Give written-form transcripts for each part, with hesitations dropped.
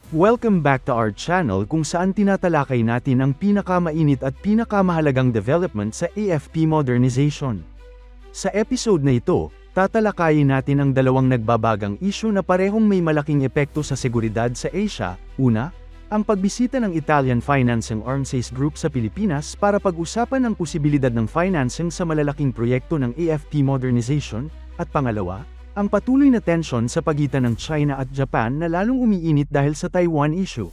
Welcome back to our channel kung saan tinatalakay natin ang pinakamainit at pinakamahalagang development sa AFP modernization. Sa episode na ito, tatalakayin natin ang dalawang nagbabagang issue na parehong may malaking epekto sa seguridad sa Asia. Una, ang pagbisita ng Italian financing arm SACE Group sa Pilipinas para pag-usapan ang posibilidad ng financing sa malalaking proyekto ng AFP modernization, at pangalawa, ang patuloy na tensyon sa pagitan ng China at Japan na lalong umiinit dahil sa Taiwan issue.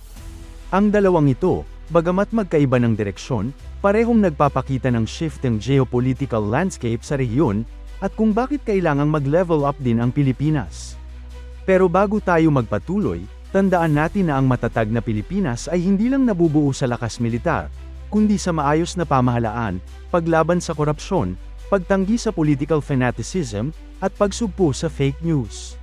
Ang dalawang ito, bagamat magkaiba ng direksyon, parehong nagpapakita ng shifting geopolitical landscape sa rehiyon, at kung bakit kailangang mag-level up din ang Pilipinas. Pero bago tayo magpatuloy, tandaan natin na ang matatag na Pilipinas ay hindi lang nabubuo sa lakas militar, kundi sa maayos na pamahalaan, paglaban sa korupsyon, pagtanggi sa political fanaticism, at pagsugpo sa fake news.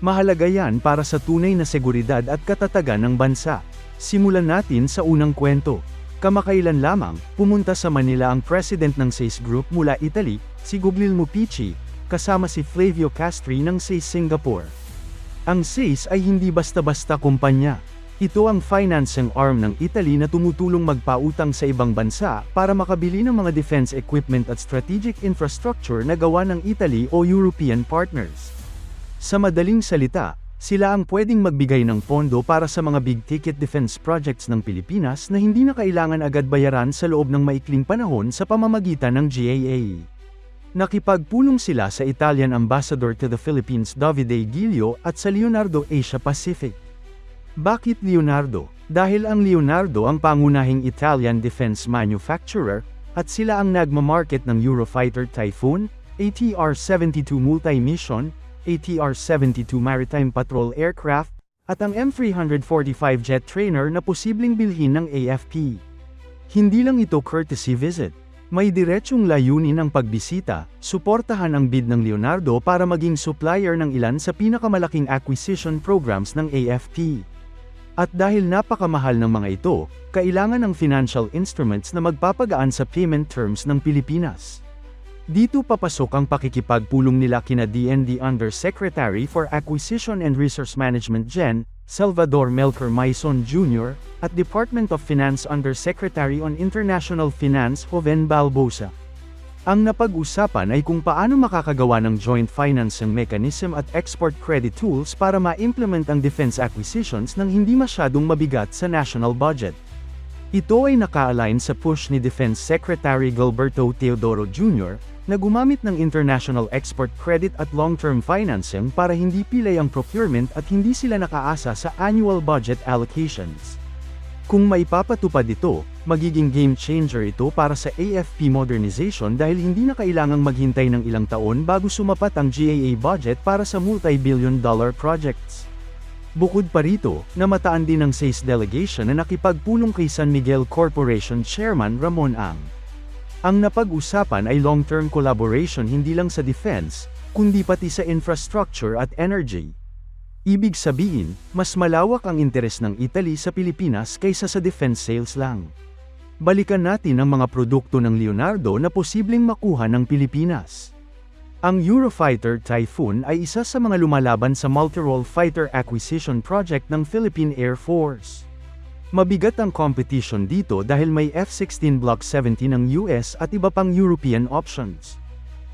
Mahalaga yan para sa tunay na seguridad at katatagan ng bansa. Simulan natin sa unang kwento. Kamakailan lamang, pumunta sa Manila ang president ng SACE Group mula Italy, si Guglielmo Picci, kasama si Flavio Castri ng SACE Singapore. Ang SACE ay hindi basta-basta kumpanya. Ito ang financing arm ng Italy na tumutulong magpautang sa ibang bansa para makabili ng mga defense equipment at strategic infrastructure na gawa ng Italy o European partners. Sa madaling salita, sila ang pwedeng magbigay ng pondo para sa mga big-ticket defense projects ng Pilipinas na hindi na kailangan agad bayaran sa loob ng maikling panahon sa pamamagitan ng GAA. Nakipagpulong sila sa Italian Ambassador to the Philippines Davide Giglio at sa Leonardo Asia Pacific. Bakit Leonardo? Dahil ang Leonardo ang pangunahing Italian defense manufacturer, at sila ang nagmamarket ng Eurofighter Typhoon, ATR-72 multi-mission, ATR-72 maritime patrol aircraft, at ang M345 jet trainer na posibleng bilhin ng AFP. Hindi lang ito courtesy visit. May diretsyong layunin ang pagbisita, suportahan ang bid ng Leonardo para maging supplier ng ilan sa pinakamalaking acquisition programs ng AFP. At dahil napakamahal ng mga ito, kailangan ng financial instruments na magpapagaan sa payment terms ng Pilipinas. Dito papasok ang pakikipagpulong nila kina DND Undersecretary for Acquisition and Resource Management Gen. Salvador Melchor Maison Jr., at Department of Finance Undersecretary on International Finance Joven Balbosa. Ang napag-usapan ay kung paano makakagawa ng joint financing mechanism at export credit tools para ma-implement ang defense acquisitions nang hindi masyadong mabigat sa national budget. Ito ay naka-align sa push ni Defense Secretary Gilberto Teodoro Jr., na gumamit ng international export credit at long-term financing para hindi pilay ang procurement at hindi sila nakaasa sa annual budget allocations. Kung maipapatupad ito, magiging game changer ito para sa AFP modernization dahil hindi na kailangang maghintay ng ilang taon bago sumapat ang GAA budget para sa multi-billion-dollar projects. Bukod pa rito, namataan din ng SACE delegation na nakipagpulong kay San Miguel Corporation Chairman Ramon Ang. Ang napag-usapan ay long-term collaboration hindi lang sa defense, kundi pati sa infrastructure at energy. Ibig sabihin, mas malawak ang interes ng Italy sa Pilipinas kaysa sa defense sales lang. Balikan natin ang mga produkto ng Leonardo na posibleng makuha ng Pilipinas. Ang Eurofighter Typhoon ay isa sa mga lumalaban sa multi-role fighter acquisition project ng Philippine Air Force. Mabigat ang competition dito dahil may F-16 Block 70 ng US at iba pang European options.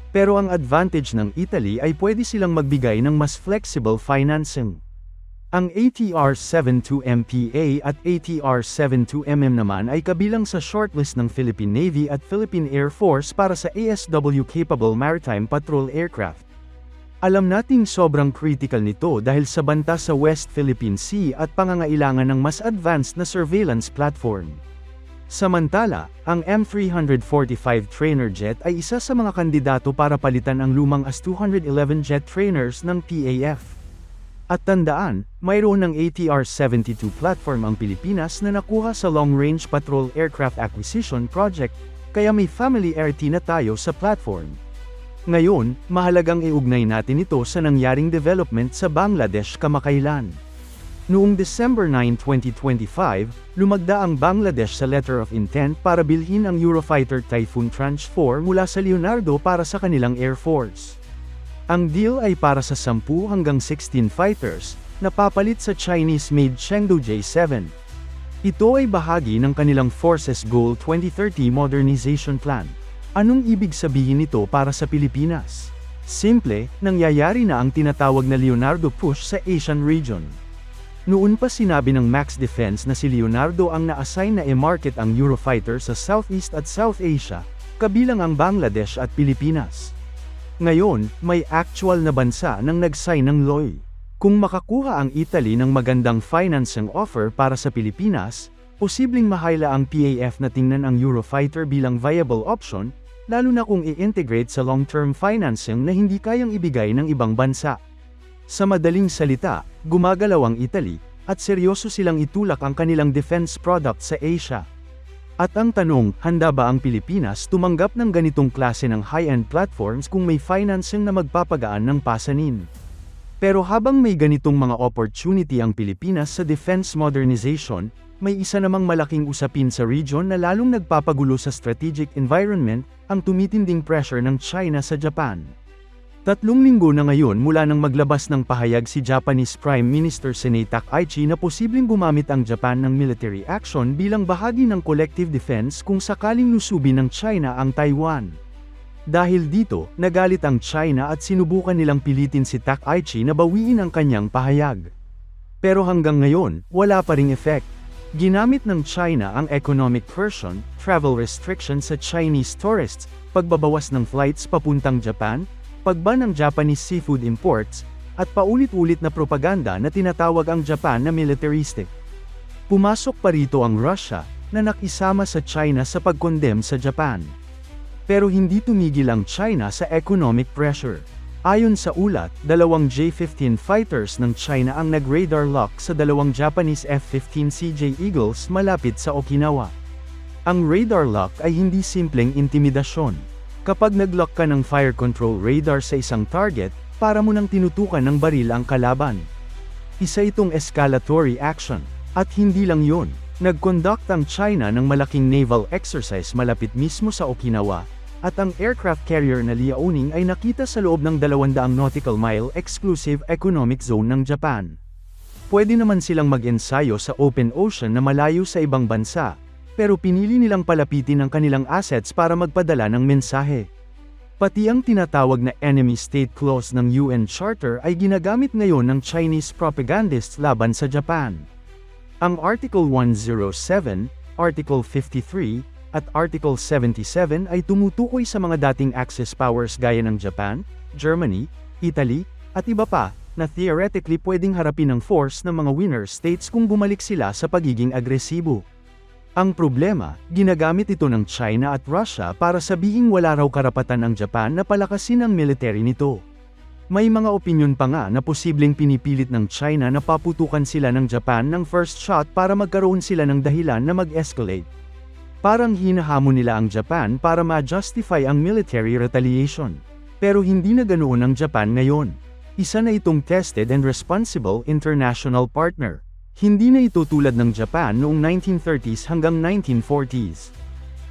Pero ang advantage ng Italy ay pwede silang magbigay ng mas flexible financing. Ang ATR-72MPA at ATR-72MM naman ay kabilang sa shortlist ng Philippine Navy at Philippine Air Force para sa ASW-capable maritime patrol aircraft. Alam nating sobrang critical nito dahil sa banta sa West Philippine Sea at pangangailangan ng mas advanced na surveillance platform. Samantala, ang M345 trainer jet ay isa sa mga kandidato para palitan ang lumang AS-211 jet trainers ng PAF. At tandaan, mayroon ng ATR-72 platform ang Pilipinas na nakuha sa Long Range Patrol Aircraft Acquisition Project, kaya may familiarity na tayo sa platform. Ngayon, mahalagang iugnay natin ito sa nangyaring development sa Bangladesh kamakailan. Noong December 9, 2025, lumagda ang Bangladesh sa letter of intent para bilhin ang Eurofighter Typhoon Tranche 4 mula sa Leonardo para sa kanilang Air Force. Ang deal ay para sa 10 hanggang 16 fighters, napapalit sa Chinese-made Chengdu J7. Ito ay bahagi ng kanilang Forces Goal 2030 Modernization Plan. Anong ibig sabihin nito para sa Pilipinas? Simple, nangyayari na ang tinatawag na Leonardo Push sa Asian region. Noon pa sinabi ng Max Defense na si Leonardo ang na-assign na i-market ang Eurofighter sa Southeast at South Asia, kabilang ang Bangladesh at Pilipinas. Ngayon, may actual na bansa nang nag-sign ng LOI. Kung makakuha ang Italy ng magandang financing offer para sa Pilipinas, posibleng mahayla ang PAF na tingnan ang Eurofighter bilang viable option, lalo na kung i-integrate sa long-term financing na hindi kayang ibigay ng ibang bansa. Sa madaling salita, gumagalaw ang Italy, at seryoso silang itulak ang kanilang defense product sa Asia. At ang tanong, handa ba ang Pilipinas tumanggap ng ganitong klase ng high-end platforms kung may financing na magpapagaan ng pasanin? Pero habang may ganitong mga opportunity ang Pilipinas sa defense modernization, may isa namang malaking usapin sa region na lalong nagpapagulo sa strategic environment, ang tumitinding pressure ng China sa Japan. 3 linggo na ngayon mula nang maglabas ng pahayag si Japanese Prime Minister Sanae Takaichi na posibleng gumamit ang Japan ng military action bilang bahagi ng collective defense kung sakaling lusubin ng China ang Taiwan. Dahil dito, nagalit ang China at sinubukan nilang pilitin si Takaichi na bawiin ang kanyang pahayag. Pero hanggang ngayon, wala pa ring effect. Ginamit ng China ang economic version, travel restrictions sa Chinese tourists, pagbabawas ng flights papuntang Japan, pagban ng Japanese seafood imports, at paulit-ulit na propaganda na tinatawag ang Japan na militaristic. Pumasok pa rito ang Russia, na nakisama sa China sa pag-condemn sa Japan. Pero hindi tumigil ang China sa economic pressure. Ayon sa ulat, 2 J-15 fighters ng China ang nag-radar lock sa 2 Japanese F-15 CJ Eagles malapit sa Okinawa. Ang radar lock ay hindi simpleng intimidasyon. Kapag nag-lock ka ng fire control radar sa isang target, para mo nang tinutukan ng baril ang kalaban. Isa itong escalatory action. At hindi lang yun, nag-conduct ang China ng malaking naval exercise malapit mismo sa Okinawa, at ang aircraft carrier na Liaoning ay nakita sa loob ng 200 nautical mile exclusive economic zone ng Japan. Pwede naman silang mag-ensayo sa open ocean na malayo sa ibang bansa, pero pinili nilang palapitin ang kanilang assets para magpadala ng mensahe. Pati ang tinatawag na enemy state clause ng UN Charter ay ginagamit ngayon ng Chinese propagandists laban sa Japan. Ang Article 107, Article 53, at Article 77 ay tumutukoy sa mga dating Axis powers gaya ng Japan, Germany, Italy, at iba pa, na theoretically pwedeng harapin ng force ng mga winner states kung bumalik sila sa pagiging agresibo. Ang problema, ginagamit ito ng China at Russia para sabihing wala raw karapatan ang Japan na palakasin ang military nito. May mga opinyon pa nga na posibleng pinipilit ng China na paputukan sila ng Japan ng first shot para magkaroon sila ng dahilan na mag-escalate. Parang hinahamon nila ang Japan para ma-justify ang military retaliation. Pero hindi na ganoon ang Japan ngayon. Isa na itong tested and responsible international partner. Hindi na ito tulad ng Japan noong 1930s hanggang 1940s.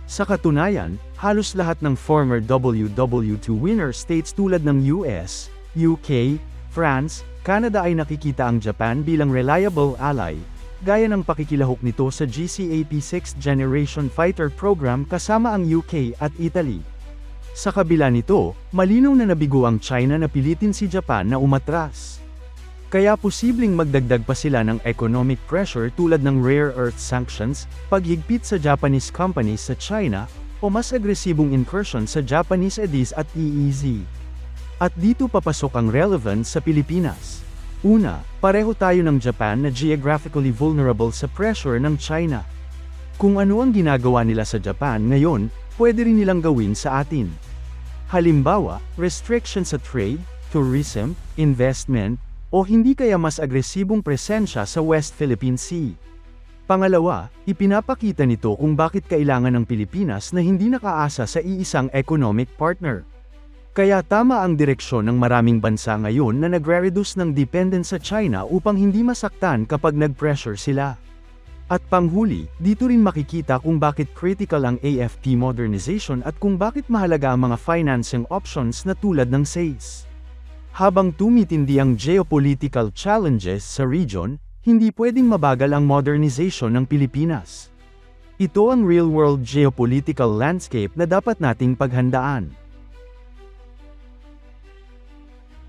Sa katunayan, halos lahat ng former WW2 winner states tulad ng US, UK, France, Canada ay nakikita ang Japan bilang reliable ally, gaya ng pakikilahok nito sa GCAP 6th Generation Fighter Program kasama ang UK at Italy. Sa kabila nito, malinaw na nabigo ang China na pilitin si Japan na umatras. Kaya posibleng magdagdag pa sila ng economic pressure tulad ng rare earth sanctions, paghigpit sa Japanese companies sa China, o mas agresibong incursion sa Japanese EDIs at EEZ. At dito papasok ang relevance sa Pilipinas. Una, pareho tayo ng Japan na geographically vulnerable sa pressure ng China. Kung ano ang ginagawa nila sa Japan ngayon, pwede rin nilang gawin sa atin. Halimbawa, restrictions sa trade, tourism, investment, o hindi kaya mas agresibong presensya sa West Philippine Sea. Pangalawa, ipinapakita nito kung bakit kailangan ng Pilipinas na hindi nakaasa sa iisang economic partner. Kaya tama ang direksyon ng maraming bansa ngayon na nagre-reduce ng dependence sa China upang hindi masaktan kapag nag-pressure sila. At panghuli, dito rin makikita kung bakit critical ang AFP modernization at kung bakit mahalaga ang mga financing options na tulad ng SACE. Habang tumitindi ang geopolitical challenges sa region, hindi pwedeng mabagal ang modernization ng Pilipinas. Ito ang real-world geopolitical landscape na dapat nating paghandaan.